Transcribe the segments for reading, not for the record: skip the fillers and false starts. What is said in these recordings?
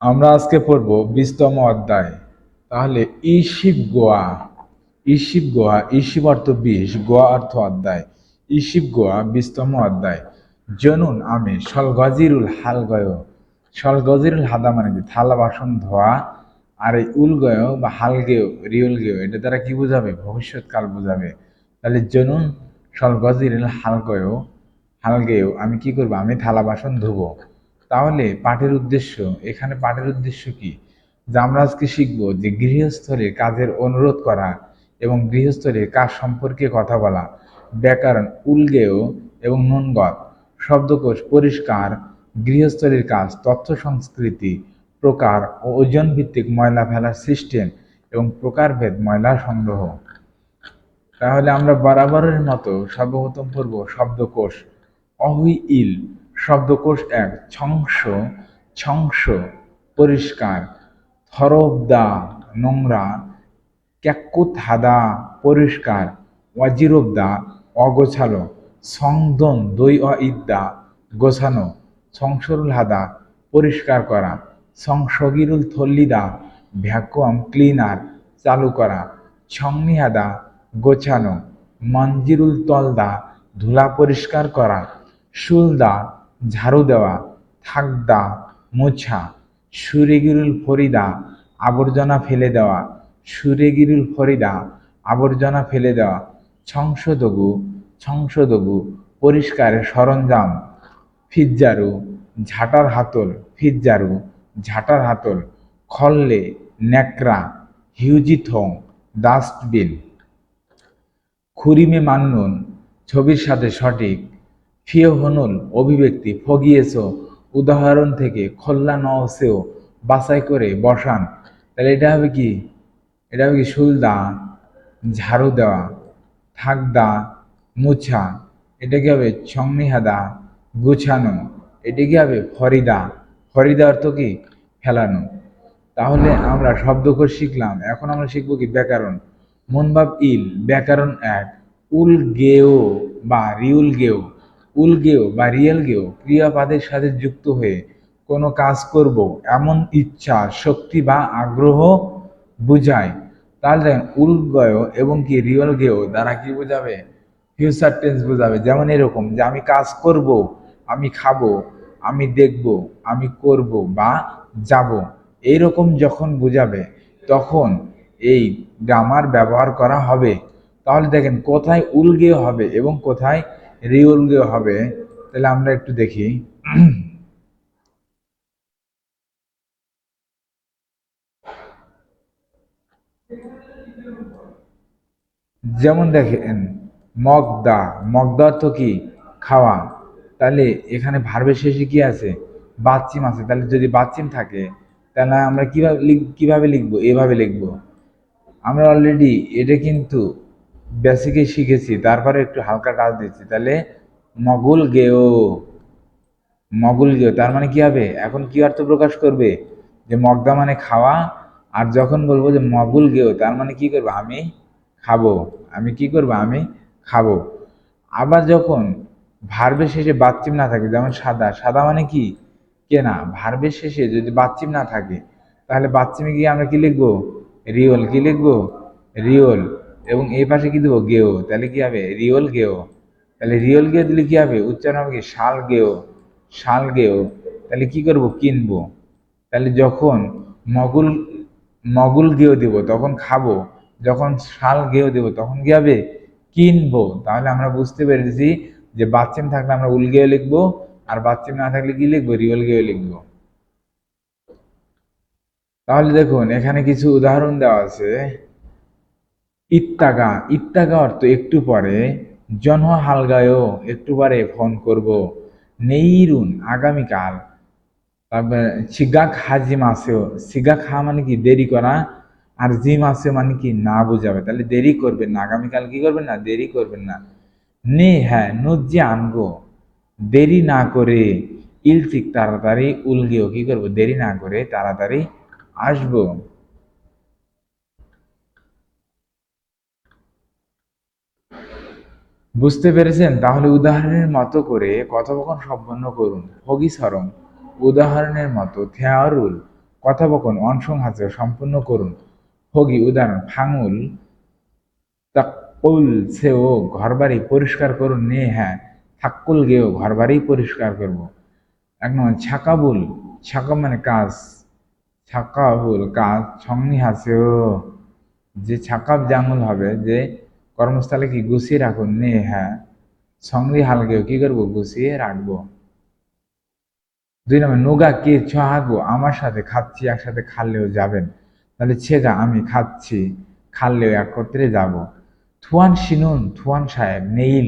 আমরা আজকে পড়ব 20তম অধ্যায়। তাহলে ঈশিব গোয়া। ঈশিব গোয়া, ঈশিব অর্থ 20, গোয়া অর্থ অধ্যায়। ঈশিব গোয়া 20তম অধ্যায়। জনুন আমি সলগজিরুল হালগয়। সলগজিরুল হাদা মানে কি? থালা বাসন ধোয়া। আর এই উলগয় বা হালগেয়, রিউল গেয়, এটা দ্বারা কি বোঝাবে? ভবিষ্যৎকাল বোঝাবে। তাহলে জনুন সলগজিরুল হালগয়, হালগেয় আমি কি করবো? আমি থালা বাসন ধুবো। তাহলে পাঠের উদ্দেশ্য, এখানে পাঠের উদ্দেশ্য কি? যে আমরা আজকে শিখবো যে গৃহস্থলীর কাজের অনুরোধ করা এবং গৃহস্থলীর কাজ সম্পর্কে কথা বলা। ব্যাকরণ, উলগেয় এবং নুনগত। শব্দকোষ পরিষ্কার, গৃহস্থলীর কাজ, তথ্য সংস্কৃতি, প্রকার ও ওজন ভিত্তিক ময়লা ফেলার সিস্টেম এবং প্রকারভেদ ময়লা সংগ্রহ। তাহলে আমরা বরাবরের মতো সর্বপ্রথম পড়ব শব্দকোষ। অহুই ইল শব্দকোষ 1, ছংস ছংস পরিষ্কার, থরবদা নোংরা, ক্যাকুত হাদা পরিষ্কার, ওয়াজিরবদা অগোছালো, সংদন দই অ ইদ্দা গোছানো, সংসরুল হাদা পরিষ্কার করা, সংসগিরুল থল্লিদা ভ্যাকুয়াম ক্লিনার চালু করা, ছংনিহাদা গোছানো, মঞ্জিরুল তলদা ধুলা পরিষ্কার করা, শুলদা ঝাড়ু দেওয়া, থাকদা মোছা, সুরেগিরুল ফরিদা আবর্জনা ফেলে দেওয়া, সুরেগিরুল ফরিদা আবর্জনা ফেলে দেওয়া, সংশোধগু সংশোধগু পরিষ্কারের সরঞ্জাম, ফিজ্জারু ঝাঁটার হাতল, ফিজ্জারু ঝাঁটার হাতল, খল্লে ন্যাকড়া, হিউজিথং ডাস্টবিন। খুরিমে মান্নুন ছবির সাথে সঠিক, ফিওহনুল অভিব্যক্তি, ফগিয়েছ উদাহরণ থেকে, খোল্লা নওসেও বাছাই করে বসান। তাহলে এটা হবে কি? এটা হবে কি? শুলদা ঝাড়ু দেওয়া, থাকদা মুছা, এটা কি হবে? ছংনিহাদা গুছানো, এটা কি হবে? ফরিদা। ফরিদা অর্থ কি? ফেলানো। তাহলে আমরা শব্দকোষ শিখলাম, এখন আমরা শিখবো কি? ব্যাকরণ। মনভাব ইল ব্যাকরণ 1, উল গেও বা রিউল গেও। উল গেও বা রিয়েল গেও ক্রিয়াপদের সাথে যুক্ত হয়ে কোনো কাজ করব এমন ইচ্ছা, শক্তি বা আগ্রহ বুঝায়। তাহলে দেখেন, উল গেও এবং কি রিয়েল গেও দ্বারা কি বোঝাবে? ফিউচার টেন্স বোঝাবে। যেমন এরকম যে আমি কাজ করব, আমি খাবো, আমি দেখব, আমি করব বা যাব, এইরকম যখন বোঝাবে তখন এই গ্রামার ব্যবহার করা হবে। তাহলে দেখেন কোথায় উলগেয় হবে এবং কোথায় রিউলগেয় হবে। তাহলে আমরা একটু দেখি। যেমন দেখেন, মগদা, মগদা অর্থ কি? খাওয়া। তাহলে এখানে ভার্বের শেষে কি আছে? বাচ্চিম আছে। তাহলে যদি বাচ্চিম থাকে তাহলে আমরা কিভাবে লিখবো? এভাবে লিখবো। আমরা অলরেডি এটা কিন্তু বেসিকে শিখেছি, তারপরে একটু হালকা টাচ দিচ্ছি। তাহলে মগুল গেও, মগুল গেও তার মানে কি হবে? এখন কি অর্থ প্রকাশ করবে? যে মগদা মানে খাওয়া, আর যখন বলবো যে মগুল গেও তার মানে কি করবো? আমি খাবো। আমি কি করবো? আমি খাবো। আবার যখন ভার্বের শেষে বাচ্চিম না থাকে, যেমন সাদা, সাদা মানে কি? কেনা। ভার্বের শেষে যদি বাচ্চিম না থাকে তাহলে বাচ্চিমে গিয়ে আমরা কি লিখবো? রিওল। কি লিখবো? রিওল। এবং এই পাশে কি দেবো? গেও। তাহলে কি হবে? রিওল গেও। তাহলে রিওল গেও দিলে কি হবে? উচ্চারণ হবে কি? শাল গেও, শাল গেও। তাহলে কি করব? কিনবো। তাহলে যখন মগুল, মগুল গেও দিব তখন খাবো, যখন শাল গেও দিব তখন কি হবে? কিনবো। তাহলে আমরা বুঝতে পেরেছি যে বাচ্চিম থাকলে আমরা উল গেও লিখবো, আর বাচ্চিম না থাকলে কি লিখবো? রিওল গেও লিখবো। তাহলে দেখুন এখানে কিছু উদাহরণ দেওয়া আছে। ইত্তাগা, ইত্তাগা অর্থ একটু পরে। জনহ হালগায়ও একটু পরে ফোন করব। নেইরুন আগামীকাল। তারপরে সিগাক হাজিম আছেও, সিগাক হা মানে কি? দেরি করা, আর জিম আছে মানে কি? না বোঝাবে। তাহলে দেরি করবেন না, আগামীকাল কি করবেন না? দেরি করবেন না। নে হ্যাঁ নুজ্জে আনগো, দেরি না করে। ইলতিক তাড়াতাড়ি, উলগেও কি করবো? দেরি না করে তাড়াতাড়ি আসবো। বুঝতে পেরেছেন? তাহলে উদাহরণের মতো করে কথোপকথন সম্পন্ন করুন। ফগিসরম উদাহরণের মতো, থেয়ারুল কথোপকথন অনসং হাসে সম্পূর্ণ করুন। হগি উদাহরণ ফাঙুল তাক্কুল সেও ঘরবাড়ি পরিষ্কার করুন। নে হ্যাঁ থাক্কুল গেও ঘরবাড়ি পরিষ্কার করব। এক নম্বর ছাকাবুল, ছাকা মানে কাজ, ছাকাবুল কাজ ছংনি হাসেও যে ছাকাব জাঙ্গল হবে যে কর্মস্থলে কি গুছিয়ে রাখুন। নে হ্যাঁ সঙ্গি হালগেও কি করবো গুছিয়ে রাখবো। দুই নম্বর নোগা কে ছ হাঁকবো আমার সাথে খাচ্ছি একসাথে খাললেও যাবেন। তাহলে ছেগা আমি খাচ্ছি খাললেও একত্রে যাব। থুয়ান শিনুন থুয়ান সাহেব নেইল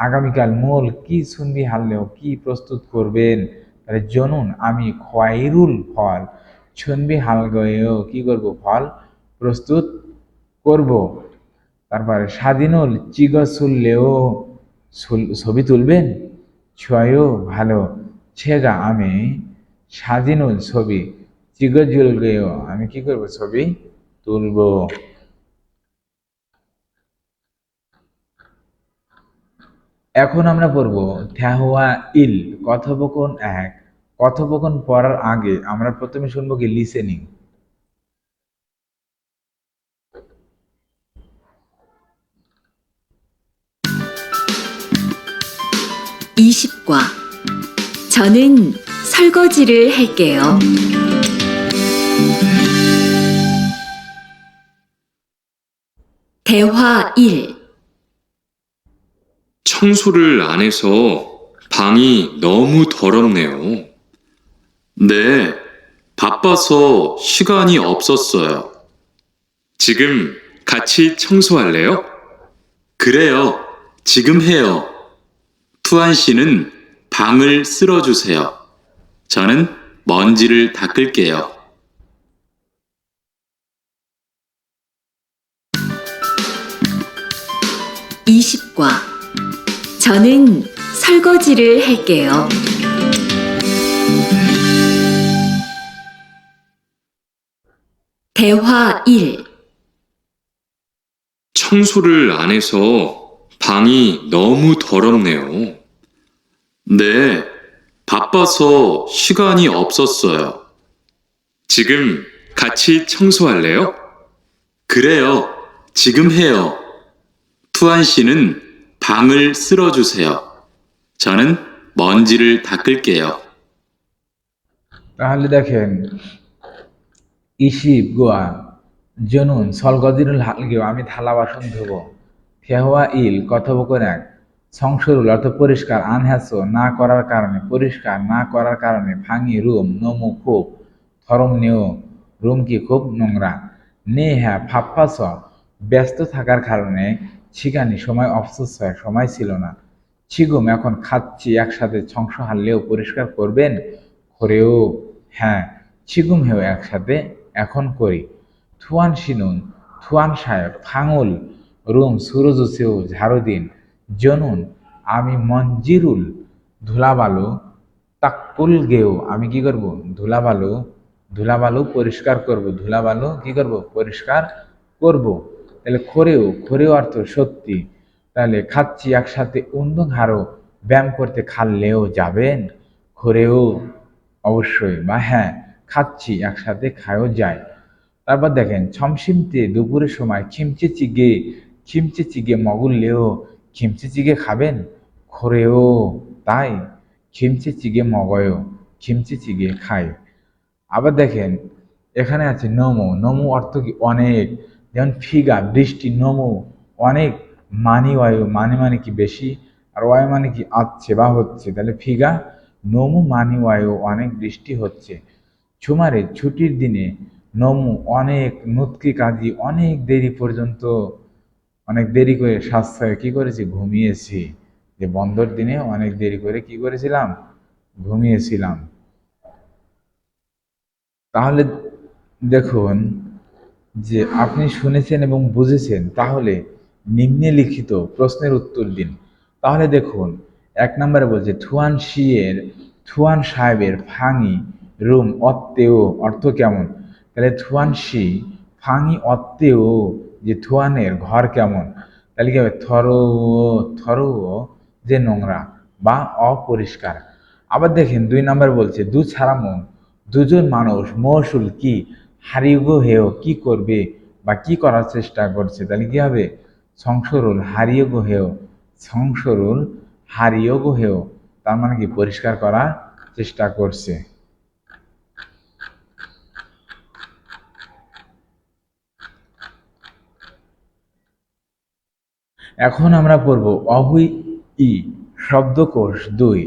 আগামীকাল মোল কি শুনবি হারলেও কি প্রস্তুত করবেন। তাহলে জনুন আমি খোয়াইরুল ফল শুনবি হালগেও কি করব ফল প্রস্তুত করব। তারপরে স্বাধীনুল চিগসুললেও ছবি তুলবেন। ছয়ও ভালো ছেগা আমি স্বাধীনুল ছবি চিগজুলগেও আমি কি করব ছবি তুলবো। এখন আমরা পড়ব থ্যাহুয়া ইল কথোপকথন এক। কথোপকথন পড়ার আগে আমরা প্রথমে শুনবো কি লিসেনিং। 20과 저는 설거지를 할게요. 대화 1. 청소를 안 해서 방이 너무 더럽네요. 네, 바빠서 시간이 없었어요. 지금 같이 청소할래요? 그래요, 지금 해요. 투안 씨는 방을 쓸어주세요. 저는 먼지를 닦을게요. 20과 저는 설거지를 할게요. 대화 1. 청소를 안 해서 방이 너무 더럽네요. 네, 바빠서 시간이 없었어요. 지금 같이 청소할래요? 그래요, 지금 해요. 투안 씨는 방을 쓸어주세요. 저는 먼지를 닦을게요. তাহলে দেখেন ইসিব গোয়া জনুন সলগদিরুল হালগেও আমি থালা বাসন ধোবো। ফেহওয়া ইল কথোপকথন এক সংসরুল অর্থ পরিষ্কার আনহ্যাসো না করার কারণে পরিষ্কার না করার কারণে ভাঙি রুম নমু খুব থরম নেও রুম কি খুব নোংরা। নে হ্যাঁ ফাপ্পাস ব্যস্ত থাকার কারণে ছিগানি সময় অফসোস হয় সময় ছিল না। ছিগুম এখন খাচ্ছি একসাথে সংস হারলেও পরিষ্কার করবেন। করেও হ্যাঁ ছিগুম হেও একসাথে এখন করি। থুয়ান শিনুন থুয়ান সাহেব ফাঙুল রুম সুরজুসেও ঝাড়ু দিন। জনুন আমি মঞ্জিরুল ধুলাবালু তাক্কুল গেও আমি কি করব ধুলাবালু ধুলাবালু পরিষ্কার করব ধুলাবালু কি করব পরিষ্কার করব। তাহলে খোরেও খোরেও অর্থ সত্যি। তাহলে খাচ্ছি একসাথে উন্দং হারো ব্যায়াম করতে খাললেও যাবেন। খোরেও অবশ্যই বা হ্যাঁ খাচ্ছি একসাথে খায়ও যায়। তারপর দেখেন ছমসিমতে দুপুরের সময় খিমচে চিগে মগুললেও খিমচে চিগে খাবেন। খোরেও তাই খিমচে চিগে মগয়ও খিমচে চিগে খায়। আবার দেখেন এখানে আছে নমো নমো অর্থ কি অনেক। যেমন ফিগা বৃষ্টি নমো অনেক মানি ওয়ায়ু মানি মানে কি বেশি আর ওয়ায়ু মানে কি আসছে বা হচ্ছে। তাহলে ফিগা নমু মানি ওয়ায়ু অনেক বৃষ্টি হচ্ছে। ছুমারে ছুটির দিনে নমু অনেক নুতকি কাজী অনেক দেরি পর্যন্ত অনেক দেরি করে স্বাস্থ্য কি করেছি ঘুমিয়েছি। যে বন্ধর দিনে অনেক দেরি করে কি করেছিলাম ঘুমিয়েছিলাম। তাহলে দেখুন যে আপনি শুনেছেন এবং বুঝেছেন তাহলে নিম্নলিখিত প্রশ্নের উত্তর দিন। তাহলে দেখুন এক নম্বরে বলছে থুয়ান সাহেবের ফাঙি রুম অত্তেও অর্থ কেমন। তাহলে থুয়ান শি ফাঙি অত্তেও যে থুয়ানের ঘর কেমন। তাহলে কি হবে থরো যে নোংরা বা অপরিষ্কার। আবার দেখেন দুই নম্বর বলছে দু ছাড়ামো দুজন মানুষ মৌসুল কি হারিয়ে হেও কি করবে বা কি করার চেষ্টা করছে, তাহলে কি হবে সংসরুল হারিয়ে হেও, সংসরুল হারিয়ে হেও, তার মানে কি পরিষ্কার করার চেষ্টা করছে। এখন আমরা পড়ব অহুই ই শব্দকোষ 2।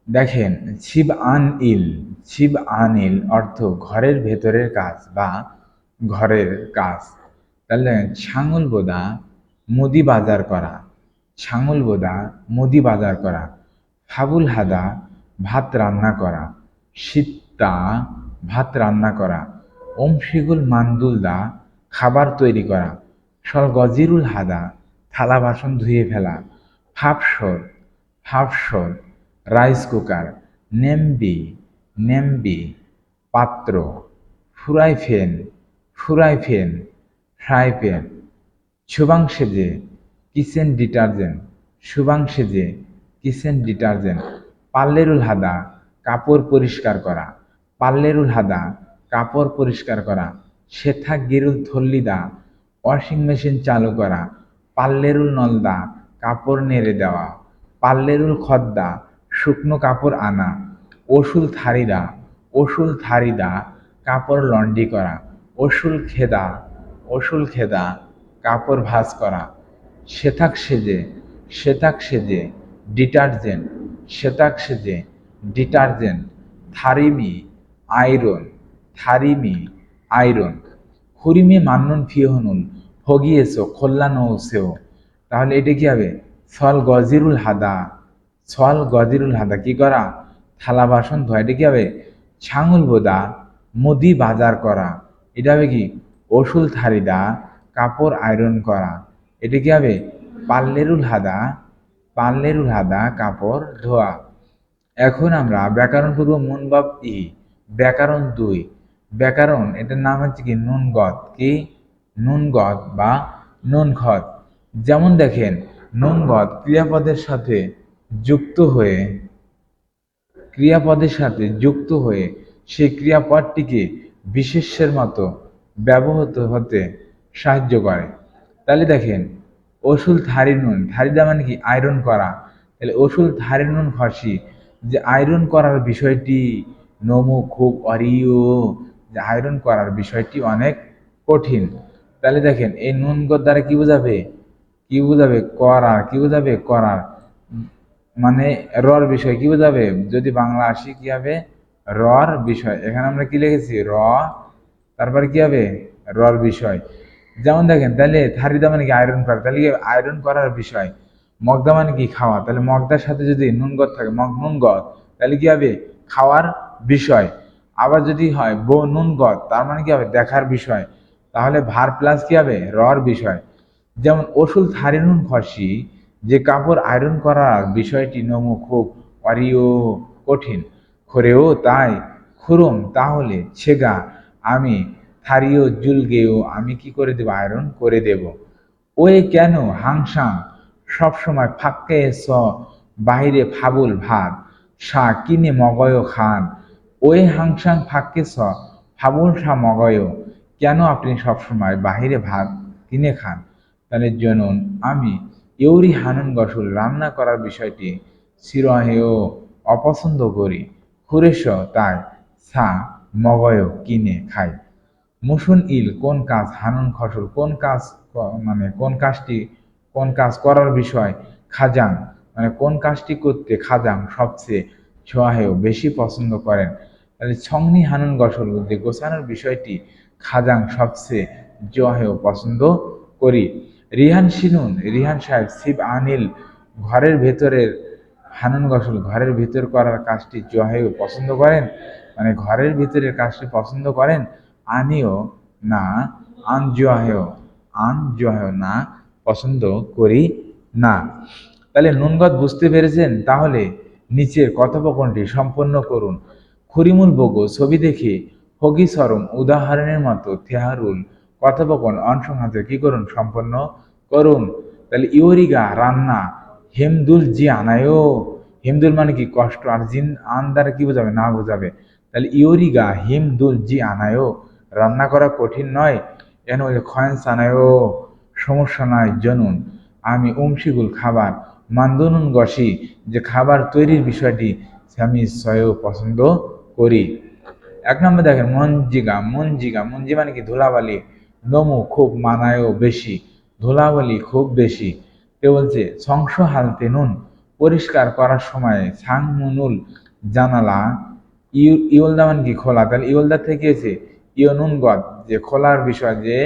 দেখেন ছিব আন ইল, ছিব আন ইল অর্থ ঘরের ভেতরের কাজ বা ঘরের কাজ। তাহলে ছাঙল বোদা মুদি বাজার করা, ছাঙল বোদা মুদি বাজার করা। ফাবুল হাদা ভাত রান্না করা, শীতটা ভাত রান্না করা। ওমশিগুল মান্দুলদা খাবার তৈরি করা। সল গজিরুল হাদা থালা বাসন ধুয়ে ফেলা। ফাপসর, ফাপসর রাইস কুকার। নেমবি, নেমবি পাত্র। ফুরাই pan, fry pan fry pan. শুভাংশেজে কিচেন ডিটারজেন্ট, শুভাংশেজে কিচেন ডিটারজেন্ট। পাল্লেরুল হাদা কাপড় পরিষ্কার করা, পাল্লেরুল হাদা কাপড় পরিষ্কার করা। শেথা গিরুল থল্লিদা ওয়াশিং মেশিন চালু করা। পাল্লেরুল নলদা কাপড় নেড়ে দেওয়া। পাল্লেরুল খদ্দা শুকনো কাপড় আনা। ওসুল থারিদা, ওসুল থারিদা কাপড় লন্ড্রি করা। ওসুল খেদা, ওসুল খেদা কাপড় ভাঁজ করা। সেতাক সেজে, সেতাক সেজে ডিটারজেন্ট, সেতাক সেজে ডিটারজেন্ট। থারিমি আয়রন, থারিমি আয়রন। খুরিমি মান্নুন ফিহনুন ফগিয়েছো খোল্লা নৌসেও, তাহলে এটা কি হবে সল গজিরুল হাদা, সল গজিরুল হাদা কি করা থালা বাসন ধোয়া। এটা কি হবে ছাঙুল বোদা মুদি বাজার করা। এটা হবে কি ওসুল থারিদা কাপড় আয়রন করা। এটা কি হবে পাল্লেরুল হাদা, পাল্লেরুল হাদা কাপড় ধোয়া। এখন আমরা ব্যাকরণ পূর্ব মুনবাব ই ব্যাকরণ 2। ব্যাকরণ এটার নাম হচ্ছে কি নুনগত, কি নুনগত বা নুনখত। যেমন দেখেন নুনগত ক্রিয়াপদের সাথে যুক্ত হয়ে, ক্রিয়াপদের সাথে যুক্ত হয়ে সেই ক্রিয়াপদটিকে বিশেষ্যের মতো ব্যবহৃত হতে সাহায্য করে। তাহলে দেখেন ওসুল থারি নুন, থারিদা মানে কি আয়রন করা। তাহলে ওসুল থারি নুন খসি যে আয়রন করার বিষয়টি নমু খুব অরিও, যে আয়রন করার বিষয়টি অনেক কঠিন। তাহলে দেখেন এই নুন দ্বারা কি বোঝাবে, কি বোঝাবে করার, কি বোঝাবে করার মানে রর বিষয় কি বোঝাবে, যদি বাংলা আসি কি হবে রর বিষয়। এখানে আমরা কি লিখেছি র, তারপরে কি হবে রর বিষয়। যেমন দেখেন তাহলে থারিদা মানে কি আয়রন করা, তাহলে কি আয়রন করার বিষয়। মগদা মানে কি খাওয়া, তাহলে মগদার সাথে যদি নুনগত থাকে মগ নুনগত, তাহলে কি হবে খাওয়ার বিষয়। আবার যদি হয় বো নুনগত তার মানে কি হবে দেখার বিষয়, তাহলে ভার প্লাস কি হবে রর বিষয়। যেমন ওসুল থারি নুন খসি যে কাপড় আয়রন করার বিষয়টি নমু খুব অরিও কঠিন। খরেও তাই খুরুম তাহলে ছেগা আমি থারিও জুলগেও আমি কি করে দেব আয়রন করে দেব। ওই কেন হাংসাং সবসময় ফাক্কে স বাহিরে ফাবুল ভাত সা কিনে মগয় খান। ওই হাংসাং ফাক্কে স ফাবুল সা মগয়, কেন আপনি সবসময় বাহিরে ভাত কিনে খান। তাহলে জনুন আমি ইউরি হানুন গসুল রান্না করার বিষয়টি সিরহেও অপছন্দ করি। খুরেস তাই সা মগয় কিনে খাই। মুসুন ইল কোন কাজ, হানুন খসল কোন কাজ মানে কোন কাজটি, কোন কাজ করার বিষয়। খাজাং মানে কোন কাজটি করতে খাজাং সবচেয়ে ছোয়াহেও বেশি পছন্দ করেন। তাহলে ছংনি হানুন গসল যে গোছানোর বিষয়টি খাজাং সবচেয়ে জোয়াহেও পছন্দ করি। রিহান শিনুন রিহান সাহেব শিব আনিল ঘরের ভেতরের হানুন গসল ঘরের ভিতর করার কাজটি জোয়াহেও পছন্দ করেন, মানে ঘরের ভিতরের কাজটি পছন্দ করেন। আনিও না আনজোয়াহেও, আনজোয়াহেও না পছন্দ করি না। তাহলে নুনগত বুঝতে পেরেছেন, তাহলে নিচের কথোপকথনটি সম্পন্ন করুন। খুরিমুল বগো ছবি দেখে হগি সরম উদাহরণের মতো থেহারুল কথোপকথন অংশহাতে কি করুন সম্পন্ন করুন। তাহলে ইওরিগা রান্না হেমদুল জি আনায়ও, হেমদুল মানে কি কষ্ট, আর জিন আন দ্বারা কি বোঝাবে না বোঝাবে। তাহলে ইউরিগা হিম দুল জি আনায়ও রান্না করা কঠিন নয়। এন ওই খয়েন সানায়ও সমস্যা নাই জনুন আমি উমশিগুল খাবার মান্দনুন গসি যে খাবার তৈরির বিষয়টি আমি স্বয়ং পছন্দ করি। এক নম্বর দেখেন মঞ্জি মানে কি ধুলাবালি, নমু খুব মানায়ও বেশি, ধুলাবালি খুব বেশি। কে বলছে সংস হালতে নুন পরিষ্কার করার সময় ছাং মুনুল জানালা ইউলদা মানে কি খোলা, তাহলে ইউলদা থেকে এসে ইয়নুন গদ যে খোলার বিষয়, যে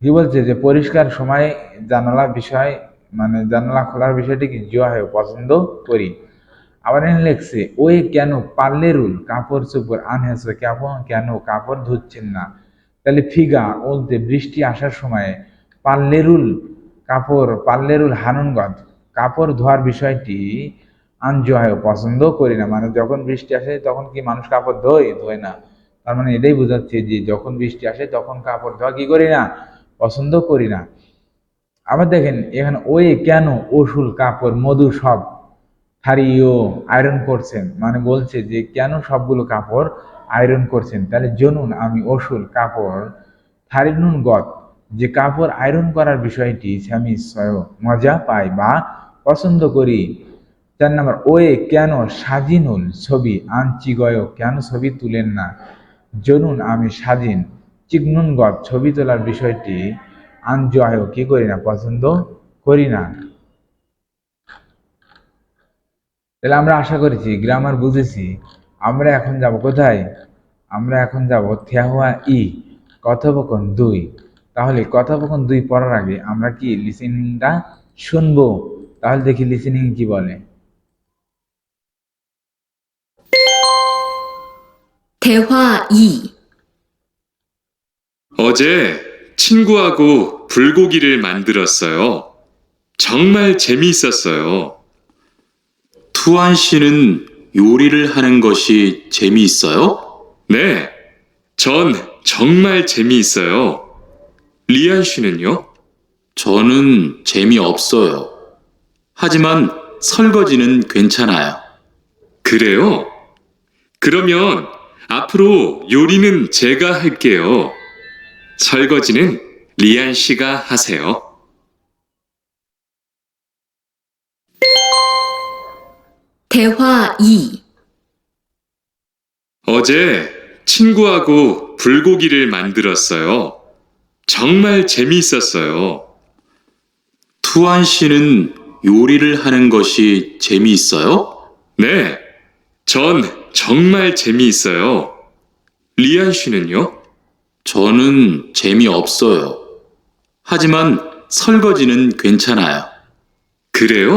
কি বলছে যে পরিষ্কার সময় জানালা বিষয় মানে জানালা খোলার বিষয়টি কি জয় পছন্দ করি। আবার এখানে লেখছে ওই কেন পাল্লেরুল কাপড় চোপড় আনহেছে কেন কাপড় ধুচ্ছেন না। তাহলে ফিগা বলতে বৃষ্টি আসার সময় পাল্লেরুল হানুনগদ কাপড় ধোয়ার বিষয়টি আনজয় পছন্দ করি না, মানে যখন বৃষ্টি আসে তখন কি মানুষ কাপড় ধোয় না, তার মানে এটাই বোঝাচ্ছে যে যখন বৃষ্টি আসে তখন কাপড় ধোয়া কি করি না, পছন্দ করি না। আবার দেখেন এখানে ওই কেন ওসুল কাপড় মধু সব হারিও আয়রন করছেন, মানে বলছে যে কেন সবগুলো কাপড় আয়রন করছেন। তাহলে জনুন আমি ওসুল কাপড় থারিনুন গত যে কাপড় আয়রন করার বিষয়টি আমি স্বয়ং মজা পাই বা পছন্দ করি। 4 নম্বর ওয়ে কেন সাজিনুল ছবি আনচিগয় কেন ছবি তুলেন না। জনুন আমি সাজিন চিকনুন গত ছবি তোলার বিষয়টি আনজয় কি করি না, পছন্দ করি না। তাহলে আমরা আশা করেছি গ্রামার বুঝেছি। আমরা এখন যাব কোথায়, আমরা এখন যাব থেহুয়া ই কথোপকথন 2। তাহলে কথোপকথন 2 পড়ার আগে আমরা কি লিসেনিংটা শুনবো। তাহলে দেখি লিসেনিং কি বলে। 대화 2. 어제 친구하고 불고기를 만들었어요. 정말 재미있었어요. 투안 씨는 요리를 하는 것이 재미있어요? 네, 전 정말 재미있어요. 리안 씨는요? 저는 재미없어요. 하지만 설거지는 괜찮아요. 그래요? 그러면 앞으로 요리는 제가 할게요. 설거지는 리안 씨가 하세요. 대화 2. 어제 친구하고 불고기를 만들었어요. 정말 재미있었어요. 투안 씨는 요리를 하는 것이 재미있어요? 네, 전 정말 재미있어요. 리안 씨는요? 저는 재미없어요. 하지만 설거지는 괜찮아요. 그래요?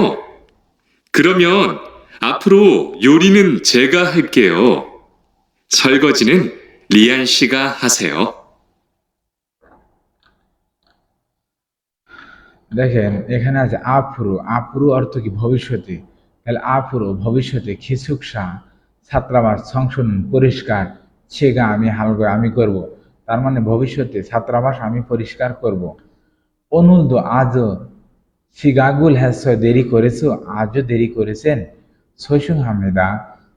그러면 앞으로 요리는 제가 할게요. 설거지는 리안 씨가 하세요. দেখেন এখানে আছে আফরু অর্থ কি ভবিষ্যতে, তাহলে আফরু ভবিষ্যতে খিসুকসা ছাত্রাবাস সংশোধন পরিষ্কার ছেগা আমি হালকা আমি করব, তার মানে ভবিষ্যতে ছাত্রাবাস আমি পরিষ্কার করব। অনুলদ আজও সিগাগুল হ্যাসয় দেরি করেছো, আজও দেরি করেছেন। শৈশং হামেদা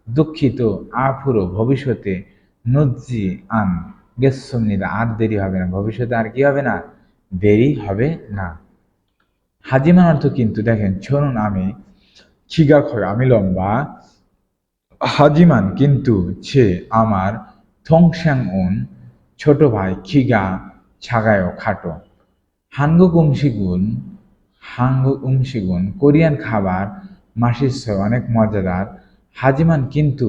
দুঃখিত আফুরো ভবিষ্যতে নজ্জি আন গেসমনিদা আর দেরি হবে না, ভবিষ্যতে আর কি হবে না, দেরি হবে না। হাজিমান অর্থ কিন্তু, দেখেন শুনুন আমি খিগা খয় আমি লম্বা, হাজিমান কিন্তু ছে আমার থংশ্যাং উন ছোট ভাই খিগা ছাগায় খাটো। হাঙ্গুক উমশিগুন কোরিয়ান খাবার মাসিস অনেক মজাদার। হাজিমান কিন্তু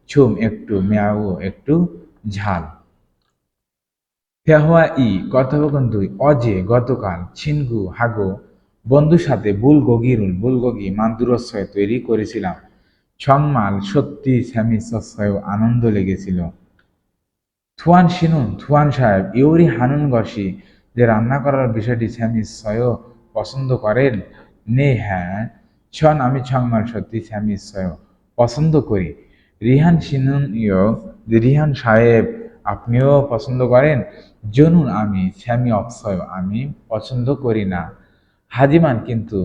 ছুম একটু মেয়াও একটু ঝাল। ফেহওয়া ই কথোপকথন 2 অজে গতকাল ছিনগু হাগো বন্ধুর সাথে বুলগগি মান্দুরস্বয় তৈরি করেছিলাম। সংমাল সত্যি স্যামি সস্বয় আনন্দ লেগেছিল। থুয়ান সাহেব ইউরি হানুন গসি যে রান্না করার বিষয়টি স্যামি স্বয় পছন্দ করেন। নে হ্যাঁ, আমি ছংমাল সত্যি স্যামি স্বয় পছন্দ করি। রিহান সিনুন যে রিহান সাহেব আপনিও পছন্দ করেন। জনুন আমি স্যামি অপসয় আমি পছন্দ করি না। হাজিমান কিন্তু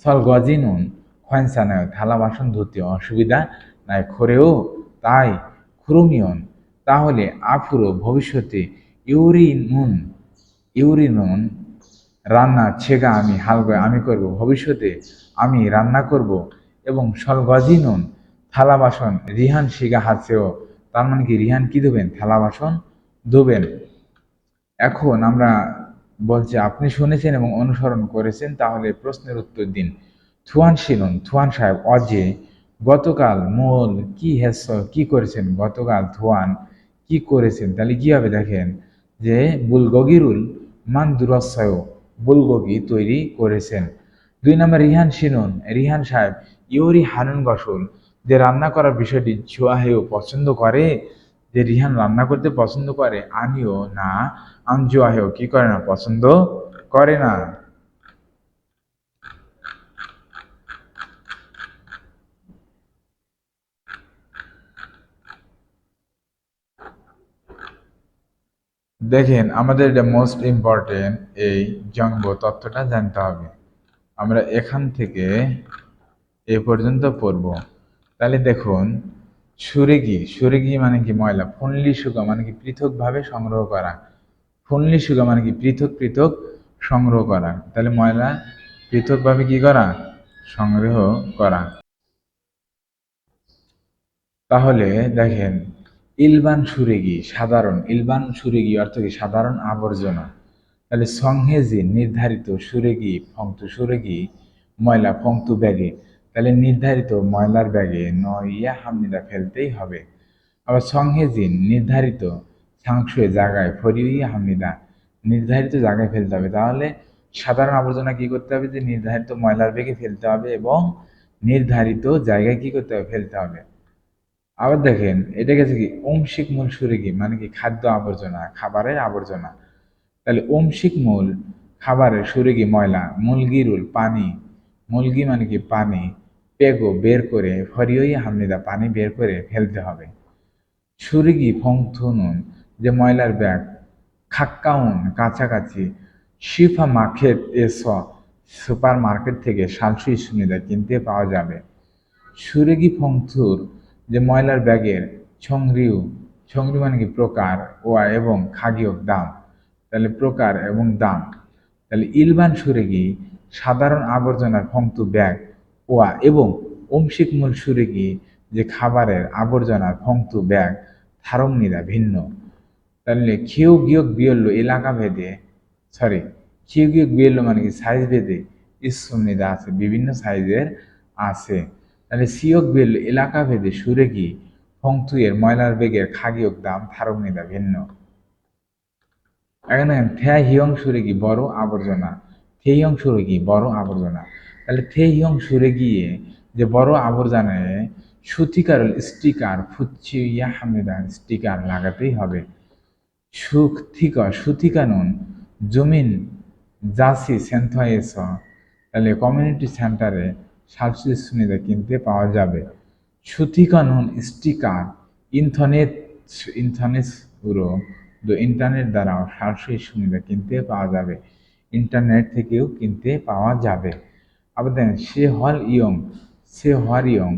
সল গজিনুন খয়েনসানায় থালা বাসন ধুতে অসুবিধা নাই খোরেও তাই 그러면 তাহলে 앞으로 ভবিষ্যতে ইউরিনুন রান্না 제가 আমি করব ভবিষ্যতে আমি রান্না করব এবং 설거지는 থালা বাসন রিহান শিগা হাসেও তার মানে কি রিহান কি ধোবেন থালা বাসন ধোবেন এখন আমরা বলছি আপনি শুনেছেন এবং অনুসরণ করেছেন তাহলে প্রশ্নের উত্তর দিন থুয়ান সাহেব অজে গতকাল মোল কি করেছেন গতকাল থুয়ান কি করেছেন তাহলে কি হবে দেখেন যে বুলগগিরুল মান দুরস্বয় বুলগগি তৈরি করেছেন 2 নম্বর রিহান সাহেব ইউরি হানুন গসল যে রান্না করার বিষয়টি জুয়াহেও পছন্দ করে যে রিহান রান্না করতে পছন্দ করে আমিও না জুয়াহেও কি করে না পছন্দ করে না দেখেন আমাদের এটা মোস্ট ইম্পর্টেন্ট এই জঙ্গ তথ্যটা জানতে হবে আমরা এখান থেকে এ পর্যন্ত পড়ব তাহলে দেখুন সুরেগি মানে কি ময়লা ফুনলি সুগা মানে কি পৃথকভাবে সংগ্রহ করা ফুনলি সুগা মানে কি পৃথক পৃথক সংগ্রহ করা তাহলে ময়লা পৃথকভাবে কি করা সংগ্রহ করা তাহলে দেখেন ইলবান সুরেগি অর্থ কি সাধারণ আবর্জনা তাহলে সংহেজি নির্ধারিত সুরেগি ময়লা ফংতু ব্যাগে তাহলে নির্ধারিত ময়লার ব্যাগে নইয়া হামনিদা ফেলতেই হবে আবার সংহেজিন নির্ধারিত সাংশয়ে জায়গায় ফরিয়া হামনিদা নির্ধারিত জায়গায় ফেলতে হবে তাহলে সাধারণ আবর্জনা কি করতে হবে যে নির্ধারিত ময়লার ব্যাগে ফেলতে হবে এবং নির্ধারিত জায়গায় কি করতে হবে ফেলতে হবে আবার দেখেন এটা গেছে কি অংশিক মূল সুরেগি মানে কি খাদ্য আবর্জনা খাবারের আবর্জনা তাহলে অংশিক মূল খাবারের সুরেগি ময়লা মুলগি মানে কি পানি পেগো বের করে ফরিয়ই হামনিদা পানি বের করে ফেলতে হবে সুরেগি ফংথুনুন যে ময়লার ব্যাগ খাক্কাউন কাছাকাছি শিফা মার্কেট সুপার মার্কেট থেকে শালসুই সুনিদা কিনতে পাওয়া যাবে সুরেগি ফংথুর যে ময়লার ব্যাগের ছংরিউ মানে কি প্রকার ওয়া এবং খাগিয়ক দাম তাহলে প্রকার এবং দাম তাহলে ইলবান সুরেগি সাধারণ আবর্জনার ফংতু ব্যাগ ওয়া এবং অংশিক মূল সুরেগি যে খাবারের আবর্জনার ফংতু ব্যাগ থারমনিদা ভিন্ন তাহলে খিউ গিয়ক বিয়ল্ল এলাকা ভেদে খিউ গিয়ক বিয়ল্ল মানে কি সাইজ ভেদে ইসমনিদা আছে বিভিন্ন সাইজের আছে তাহলে সিয়ক বিয়ল্ল এলাকা ভেদে সুরেগি ফংতুয়ের ময়লার বেগের খাগিয়ক দাম থারমনিদা ভিন্ন এখানে থে হিয়ং সুরেগি বড় আবর্জনা থে হিয়ং সুরেগি বড় আবর্জনা তাহলে থে হিয়ং সুরেগিয়ে যে বড় আবর্জনায় স্টিকার ফুচ্ছিয়া হামিদার স্টিকার লাগাতেই হবে সুথিকানুন জমিন জাসি সেন্থয়েস তাহলে কমিউনিটি সেন্টারে শালসি সুনিদা কিনতে পাওয়া যাবে সুথিকানুন স্টিকার ইন্থনেস উরো ইন্টারনেট দ্বারাও শালসি সুনিদা কিনতে পাওয়া যাবে ইন্টারনেট থেকেও কিনতে পাওয়া যাবে আবার দেখেন সে হওয়ার ইয়ং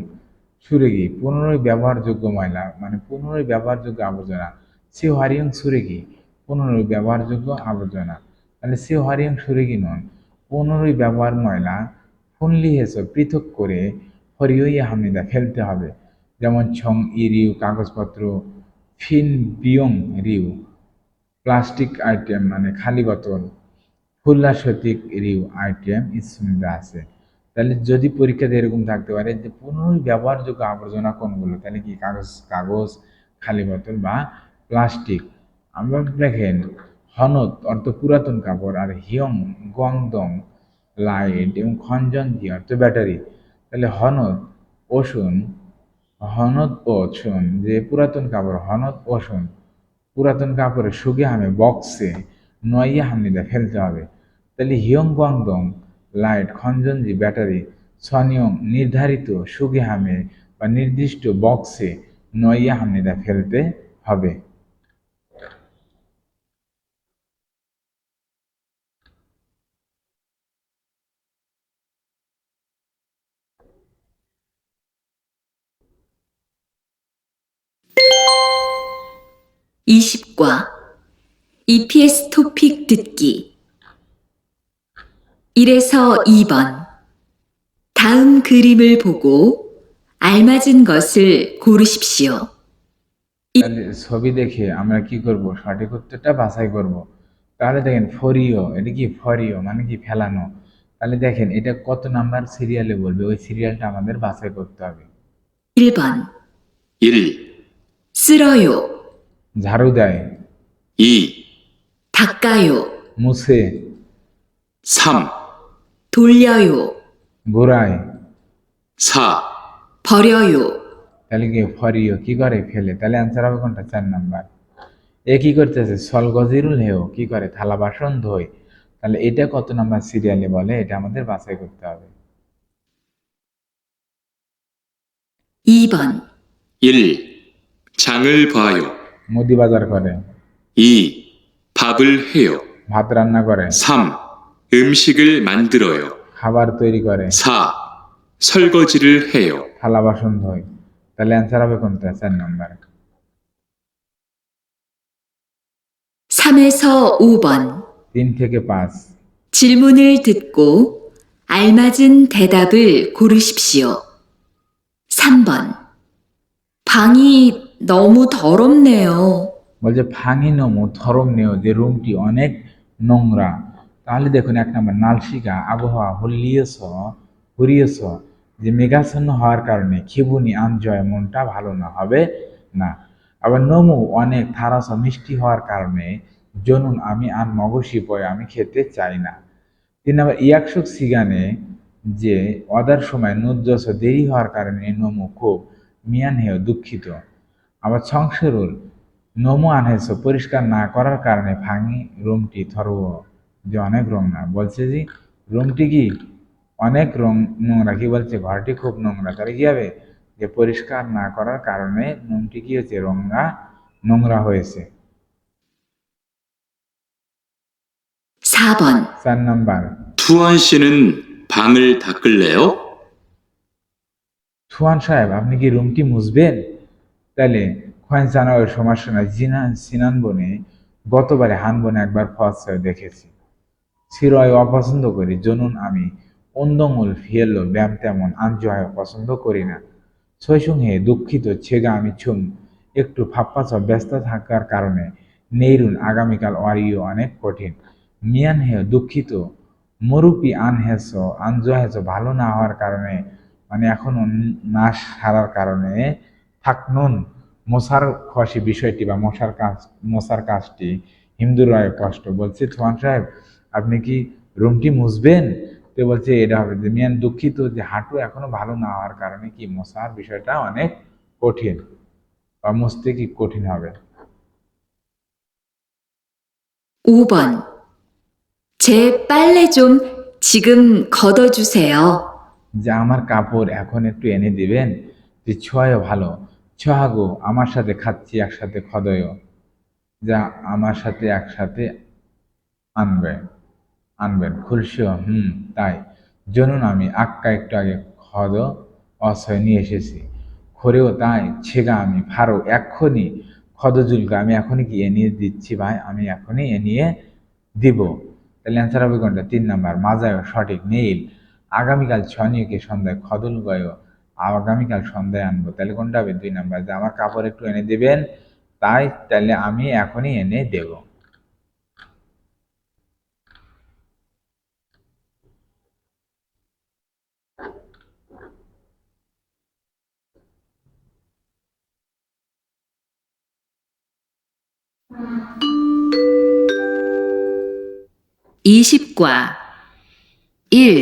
সুরেগি পুনরায় ব্যবহারযোগ্য ময়লা মানে পুনরায় ব্যবহারযোগ্য আবর্জনা সে হারিয়ং সুরেগি পুনরায় ব্যবহারযোগ্য আবর্জনা তাহলে সে হারিয়ং সুরেগি নন পুনরায় ব্যবহার ময়লা ফুনলি হেসো পৃথক করে হরিয়ই হামিদা ফেলতে হবে যেমন ছং রিউ কাগজপত্র ফিন বিয়ং রিউ প্লাস্টিক আইটেম মানে খালি বোতল ফুল্লা সঠিক রিউ আইটেম ইসুমিদা আছে তাহলে যদি পরীক্ষাতে এরকম থাকতে পারে যে পুনরায় ব্যবহারযোগ্য আবর্জনা কোনগুলো তাহলে কি কাগজ খালি বোতল বা প্লাস্টিক আমরা দেখেন হনত অর্থ পুরাতন কাপড় আর হিয়ং গোয়াংদং লাইট এবং খঞ্জনজি অর্থ ব্যাটারি তাহলে হনত ওছুন যে পুরাতন কাপড় হনত ওষুন পুরাতন কাপড়ের সুগে হামে বক্সে নইয়া হামনিদা ফেলতে হবে তাহলে হিয়ং গোয়াংদং লাইট খঞ্জনজি ব্যাটারি সনিয়ং নির্ধারিত সুগে হামে বা নির্দিষ্ট বক্সে নইয়া হামনিদা ফেলতে হবে 20과 EPS 토픽 듣기 1에서 2번 다음 그림을 보고 알맞은 것을 고르십시오. তাহলে ছবি দেখে আমরা কি করব, সঠিক উত্তরটা বাছাই করব। তাহলে দেখেন ফরিও, এটা কি ফরিও মানে কি ফেলানো। তাহলে দেখেন এটা কত নাম্বার সিরিয়ালে বলবে, ওই সিরিয়ালটা আমাদের বাছাই করতে হবে। 1번 1, 쓸어요. ঝাড়ু দেয়, 2, 닦아요. মুছে, 3, 돌려요. ঘোরায়। 4, 버려요. তাহলে কি ফরিও কি করে, ফেলে। তাহলে অ্যান্সার হবে কোনটা, 4 নাম্বার। এ কি করতেছে, সলগজিরুল হেও কি করে, থালা বাসন ধোয়। তাহলে এটা কত নাম্বার সিরিয়ালে বলে, এটা আমাদের বাছাই করতে হবে। 2번 1. 장을 봐요. মুদি বাজার করে, 2. 밥을 해요. ভাত রান্না করে, 3. 음식을 만들어요. খাবার তৈরি করে, 4. 설거지를 해요. থালা বাসন ধোয়। তাহলে অ্যান্সার হবে কোনটা, 4 নাম্বার। 3에서 5번 3 থেকে 5 질문을 듣고 알맞은 대답을 고르십시오. 3번 방이 너무 더럽네요. বলছে ভাঙি নমু ধরম নেও, যে রুমটি অনেক নোংরা। তাহলে দেখুন 1 নাম্বার, নালশিকা আবহাওয়া হুরিয়েছ, যে মেঘাচ্ছন্ন হওয়ার কারণে খিবুনি আনজয় মনটা ভালো না হবে না। আবার নমু অনেক থারাস মিষ্টি হওয়ার কারণে জনুন আমি আন মগসি পয় আমি খেতে চাই না। 3 নাম্বার, ইয়াকসুক সিগানে যে অদার সময় নুজ্জস দেরি হওয়ার কারণে নমু খুব মিয়ান হেও দুঃখিত। আবার সংসারুল নমু আনহেছ পরিষ্কার না করার কারণে ভাঙি রুমটি থরব, যে অনেক রং না। বলছে যে রুমটি কি অনেক নোংরা, কি বলছে ঘরটি খুব নোংরা। তাহলে কি হবে, যে পরিষ্কার না করার কারণে রুমটি কি হয়েছে, নোংরা হয়েছে। 4번 4 নাম্বার, 투한 씨는 방을 닦을래요? সুহান সাহেব আপনি কি রুমটি মুছবেন? তাহলে খোয়াইন জানাওয়ের সমস্যা নাই, সিনান বনে গতবারে হান বনে একবার ফসায় দেখেছি। সিরয় অপছন্দ করি, জনুন আমি অন্দমূল ফিয়েলো ব্যায়াম তেমন আনজয় পছন্দ করি না। ছয়সুং হে দুঃখিত, ছেগা আমি ছুম একটু ফাপ্পাচ ব্যস্ত থাকার কারণে নেইরুন আগামীকাল অরিও অনেক কঠিন। মিয়ান হে দুঃখিত, মরুপি আনহেছ আনজহেছ ভালো না হওয়ার কারণে, মানে এখনো না সারার কারণে থাকনুন মশার খসি বিষয়টি বা মশার কাজটি হিন্দুরায় কষ্ট। বলছে সোহান সাহেব আপনি কি রুমটি মুছবেন? তো বলছে এটা হবে যে মিয়ান দুঃখিত, যে হাঁটু এখনো ভালো না হওয়ার কারণে কি মশার বিষয়টা অনেক কঠিন, বা মুছতে কি কঠিন হবে। 5번 제 빨래 좀 지금 걷어주세요. যে আমার কাপড় এখন একটু এনে দিবেন। যে ছোঁয়াও ভালো, ছোহাগো আমার সাথে খাচ্ছি একসাথে খদয়, যা আমার সাথে একসাথে আনবেন খুলশিও, তাই জনুন আমি আক্কা একটু আগে খদ অসয় নিয়ে এসেছি। খরেও তাই ছেগা আমি ফারো এক্ষুনি খদজুলকা আমি এখনই কি এনিয়ে দিচ্ছি ভাই, আমি এখনই এনিয়ে দিব। তাহলে অ্যান্সার হবে কোনটা, 3 নাম্বার মাজায় সঠিক। নেইল আগামীকাল ছনিয়কে সন্ধ্যায় খদল গয় আগামীকাল সন্ধ্যায় আনবো। তাহলে কোনটা হবে, 2 নাম্বার, যে আমার কাপড় একটু এনে দিবেন তাই, তাহলে আমি এখনই এনে দেব। (20과) 1.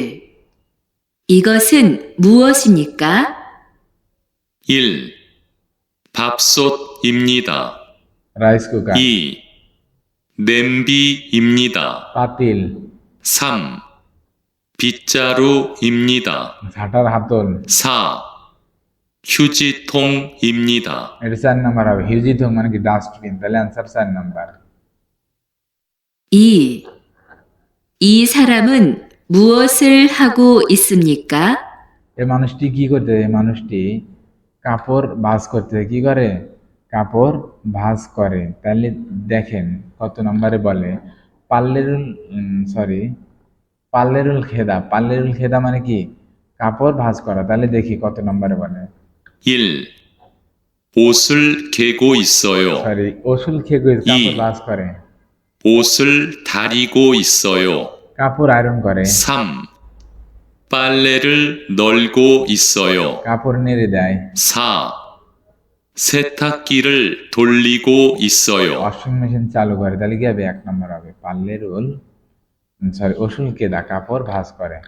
이것은 무엇입니까? 1. 밥솥입니다. Rice cooker, 2. 냄비입니다. পাতিল, 3. 빗자루입니다. ঝাঁটার হাতল। 4. 휴지통입니다. এটা 4 নাম্বার হবে। হিউজিথং মানে কি ডাস্টবিন। তাহলে অ্যান্সার 4 নাম্বার। 2. 이 사람은 무엇을 하고 있습니까? এই মানুষটি কি করতে, এই মানুষটি কাপড় ভাঁজ করতে কি করে, কাপড় ভাঁজ করে। তাহলে দেখেন কত নম্বরে বলে পাল্লেরুল খেদা। পাল্লেরুল খেদা মানে কি? কাপড় ভাঁজ করা। তাহলে দেখি কত নম্বরে বলে। 1. 옷을 개고 있어요. ওসুল খেয়ে কাপড় ভাঁজ করে। 옷을 다리고 있어요. কাপড় আয়রন করে। 3. 빨래를 널고 있어요. কাপড় নেড়ে দেয়। 4. 세탁기를 돌리고 있어요. ওয়াশিং মেশিন চালু করে। তাহলে কি হবে? 1 নম্বর হবে। ওসুল কেদা কাপড় ভাঁজ করে।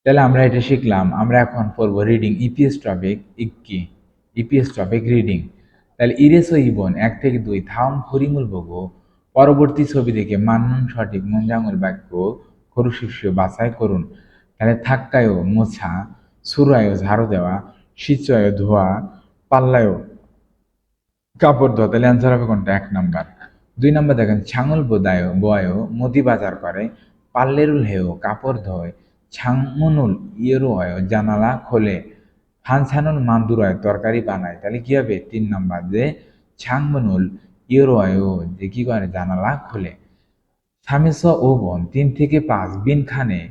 তাহলে আমরা এটা শিখলাম। আমরা এখন পড়বো রিডিং। ইপিএস টপিক ইক্কি। EPS topic reading. তাহলে ইরেসো ইবন 1 থেকে 2 থাম হরিমুল বগো। পরবর্তী ছবি থেকে মান্নুন সঠিক মুঞ্জাঙ্গুল বাক্য খরুশিষ্য বাছাই করুন। তাহলে থাক্কায়ও মোছা, সুরায়ও ঝাড়ু দেওয়া, সিচয় ধোয়া, পাল্লায়ও কাপড় ধোয়া। তাহলে অ্যান্সার হবে কোনটা? 1 নাম্বার। 2 নাম্বার দেখেন ছাঙল বোয়ায়ও মোদি বাজার করে, পাল্লেরুল হেও কাপড় ধোয়, ছাংমনুল ইয়েরো হয় জানালা খোলে, ফানছানুল মান্দুরায় তরকারি বানায়। তাহলে কি হবে? 3 নাম্বার যে ছাংমনুল ইয়েরো হয় যে কি করে? জানালা খোলে। সামিস ও বোন 3 থেকে 5 বিন খানে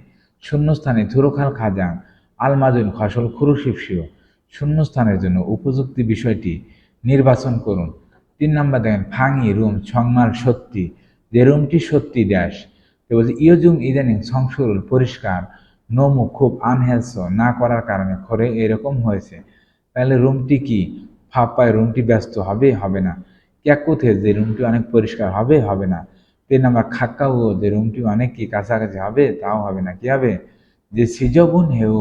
শূন্যস্থানে থুরোখাল খাজাং আলমাজুন ফসল খুরুশিপসিও শূন্যস্থানের জন্য উপযুক্ত বিষয়টি নির্বাচন করুন। 3 নাম্বার দেখেন ফাঙি রুম ছংমাল সত্যি, যে রুমটি সত্যি ড্যাশ। তো বলছে ইয়োজুম ইদানিং সংসরুল পরিষ্কার, নোমু খুব আনহেলস না করার কারণে খরে এরকম হয়েছে। তাহলে রুমটি কি? ফাপ্পায় রুমটি ব্যস্ত হবে? হবে না। ক্যাকুথে যে রুমটি অনেক পরিষ্কার হবে? হবে না। 3 নাম্বার খাক্কাও যে রুমটি অনেক কি কাছাকাছি হবে? তাও হবে না। কি হবে? যে সিজবুন হেও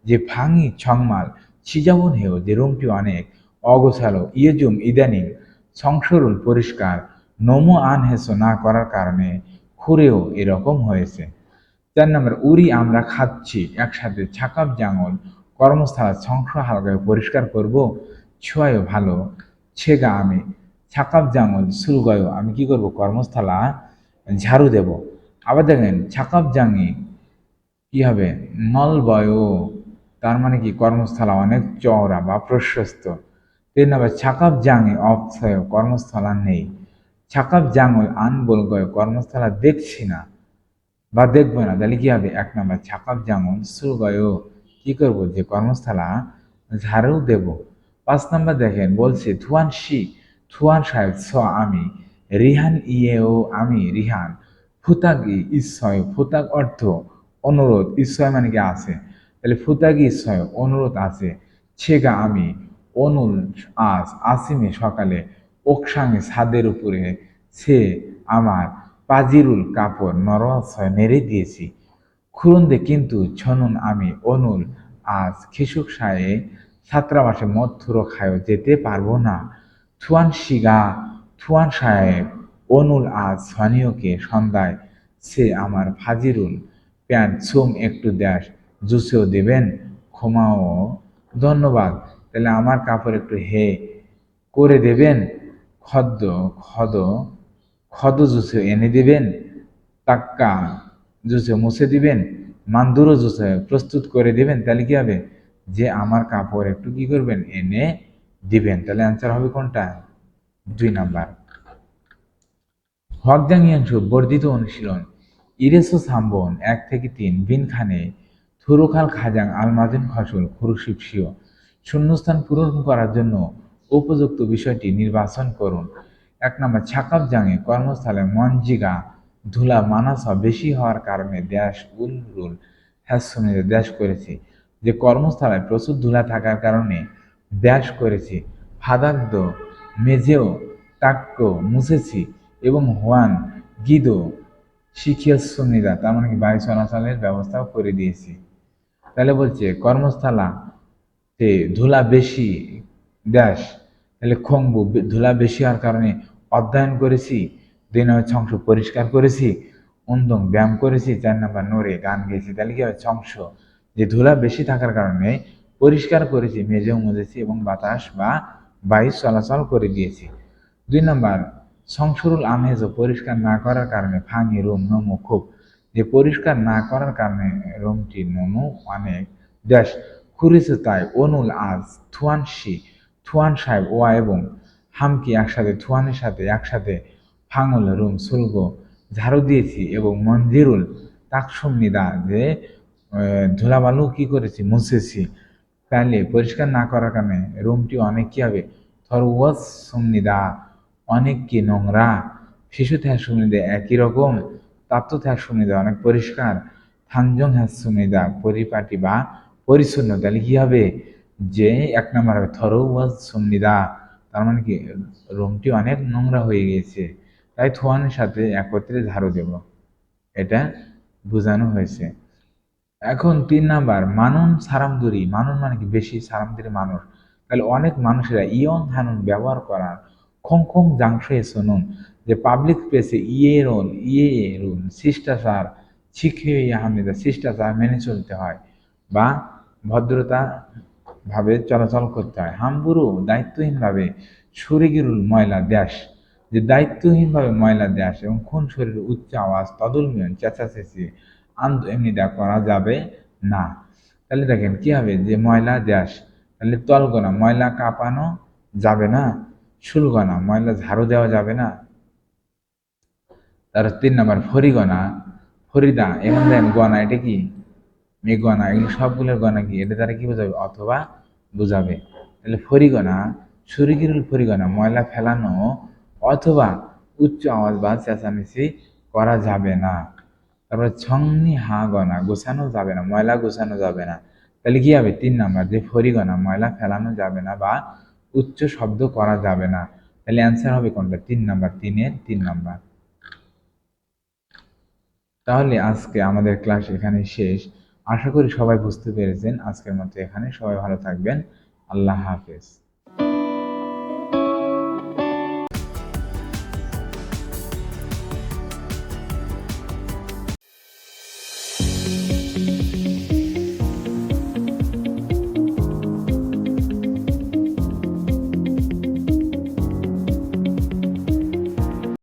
যে ভাঙি ছংমাল, সিজাবুন হেও যে রুমটি অনেক অগোছালো, ইয়েজুম ইদানিং সংসরুল পরিষ্কার, নমো আনহেসো না করার কারণে খুরেও এরকম হয়েছে। 4 নম্বর উড়ি আমরা খাচ্ছি একসাথে ছাকাপ জাঙল কর্মস্থলা সংস হালকায় পরিষ্কার করব, ছুয়ায়ও ভালো, ছেগা আমি ছাকাপ জাঙল সুলগয় আমি কি করব? কর্মস্থলা ঝাড়ু দেব। আবার দেখেন ছাকাপ জাঙি কি হবে? নলবয়ও তার মানে কি? কর্মস্থলা অনেক চওড়া বা প্রশস্ত। 3 নম্বর ছাকাপ জাঙে অপসয় কর্মস্থলা নেই, ছাকাপ জাঙল আন বলগয় কর্মস্থলা দেখছি না বা দেখবো না। তাহলে কি হবে? 1 নম্বর ছাকাপ জাঙল সুলগয় কি করব? যে কর্মস্থলা ঝাড়ু দেব। 5 নম্বর দেখেন বলছে থুয়ান সাহেব আমি, রিহান ইয়েও আমি রিহান, ফুতাগি ইসয় ফুতাগ অর্থ অনুরোধ, ইসয় মানে কি? আছে। তাহলে ফুতাগি ইসয় অনুরোধ আছে, ছেগা আমি অনুল আজ আসিমে সকালে, ওকসাঙে ছাদের উপরে সে আমার পাজিরুল কাপড় নরছয় নেড়ে দিয়েছি, খুরুন্দে কিন্তু ছনুন আমি অনুল আজ খিসুক সায়ে ছাত্রাবাসে মদ থুরো খায়ও যেতে পারবো না, থুয়ান সাহেব অনুল আজ সনিয়কে সন্ধ্যায় সে আমার ফাজিরুল প্যান্ট সুম একটু দেশ জুসেও দেবেন, ক্ষমাও ধন্যবাদ। তাহলে আমার কাপড় একটু হে করে দেবেন, খদ্দ খদ খদ জুসে এনে দেবেন, টাক্কা জুসে মুছে দিবেন, মান্দুরো জুসে প্রস্তুত করে দিবেন। তাহলে কি হবে? যে আমার কাপড় একটু কি করবেন? এনে দিবেন। তাহলে অ্যান্সার হবে কোনটা? 2 নাম্বার। হকজাংয়াংশু বর্ধিত অনুশীলন ইরেসো সাম্বন 1 থেকে 3 বিন খানে থুরুখাল খাজাং আলমাজুন ফসল খুরুশিপসিও শূন্যস্থান পূরণ করার জন্য উপযুক্ত বিষয়টি নির্বাচন করুন। 1 নম্বর ছাকাপ জাঙে কর্মস্থলে মনজিগা ধুলা মানাস বেশি হওয়ার কারণে দেশ উলরুল হ্যাসমিতে দেশ করেছি, যে কর্মস্থলায় প্রচুর ধুলা থাকার কারণে দেশ করেছি, ফাদাগ্দ মেঝেও তাক্কো মুছেছি এবং হোয়ান গিদো শিখিয়াসুনিদা তার মানে কি? বায়ু চলাচলের ব্যবস্থাও করে দিয়েছি। তাহলে বলছে কর্মস্থলাতে ধুলা বেশি দেশ, তাহলে খংবু ধুলা বেশি হওয়ার কারণে অধ্যয়ন করেছি, 2 নম্বর সংস পরিষ্কার করেছি, উন্দং ব্যায়াম করেছি, 4 নম্বর নোরে গান গেয়েছি। তাহলে কি হবে? সংস যে ধুলা বেশি থাকার কারণে পরিষ্কার করেছি, মেঝেও মুছেছি এবং বাতাস বা বায়ু চলাচল করে দিয়েছি। 2 নম্বর সংসরুল আমেজ পরিষ্কার না করার কারণে ফাঙি রুম নমু খুব, যে পরিষ্কার না করার কারণে রুমটি নমু অনেক দেশ খুঁড়েছে, তাই অনুল আজ থুয়ানসি থুয়ান সাহেব ওয়া এবং হামকি একসাথে থুয়ানের সাথে একসাথে ফাঙল রুম সুলগো ঝাড়ু দিয়েছি এবং মঞ্জিরুল তাকসুমনিদা যে ধুলাবালু কি করেছি মুছেছি। তাহলে পরিষ্কার না করার কারণে রুমটি অনেক কি হবে থরওয়াজ সুমনিদা অনেক কি নোংরা, শিশু থ্যাস সুমনিদা একই রকম, তাত্ত্ব থ্যাস সুমনিদা অনেক পরিষ্কার, থানজং হ্যাস সুমনিদা পরিপাটি বা পরিচ্ছন্ন। তাহলে কি হবে যে এক নম্বর হবে থরওয়াজ সুমনিদা, তার মানে কি রুমটি অনেক নোংরা হয়ে গিয়েছে, তাই থোয়ানের সাথে একত্রে ঝাড়ু দেব, এটা বোঝানো হয়েছে। এখন 3 নাম্বার মানুন সারামদুরি, মানুন মানে কি বেশি, সারামদুরি মানুষ। তাহলে অনেক মানুষেরা ইয়ং হানুন ব্যবহার করার খং জাংশে শুনুন যে পাবলিক প্লেসে ইয়ে রুল শিষ্টাচার শিখে আহমেদা শিষ্টাচার মেনে চলতে হয় বা ভদ্রতা ভাবে চলাচল করতে হয়। হামবুরু দায়িত্বহীনভাবে শরীরুল ময়লা দেশ, যে দায়িত্বহীনভাবে ময়লা দেশ এবং খুন শরীরের উচ্চ আওয়াজ তদুলমিয়ন চেঁচাচেঁচি এমনি দেখ করা যাবে না। তাহলে দেখেন কি হবে যে ময়লা দেশ, তাহলে তলগোনা ময়লা কাঁপানো যাবে না, শুলগনা ময়লা ঝাড়ু দেওয়া যাবে না। তার 3 নাম্বার ফরিগনা ফরিদা এমন দেন গনা, এটা কি মে গনা, এগুলো সবগুলোর গনা কি এটা দ্বারা কি বোঝাবে অথবা বোঝাবে। তাহলে ফরিগনা সুরিকিরুল ফরিগনা ময়লা ফেলানো অথবা উচ্চ আওয়াজ বা চেঁচামেচি করা যাবে না। তারপরে ছংনি হা গনা গোছানো যাবে না, ময়লা গোছানো যাবে না। তাহলে কি হবে 3 নাম্বার যে ফরিগনা ময়লা ফেলানো যাবে না বা উচ্চ শব্দ করা যাবে না। তাহলে অ্যান্সার হবে কোনটা 3 নাম্বার, 3-এর 3 নাম্বার। তাহলে আজকে আমাদের ক্লাস এখানে শেষ। আশা করি সবাই বুঝতে পেরেছেন। আজকের মতো এখানে, সবাই ভালো থাকবেন। আল্লাহ হাফেজ।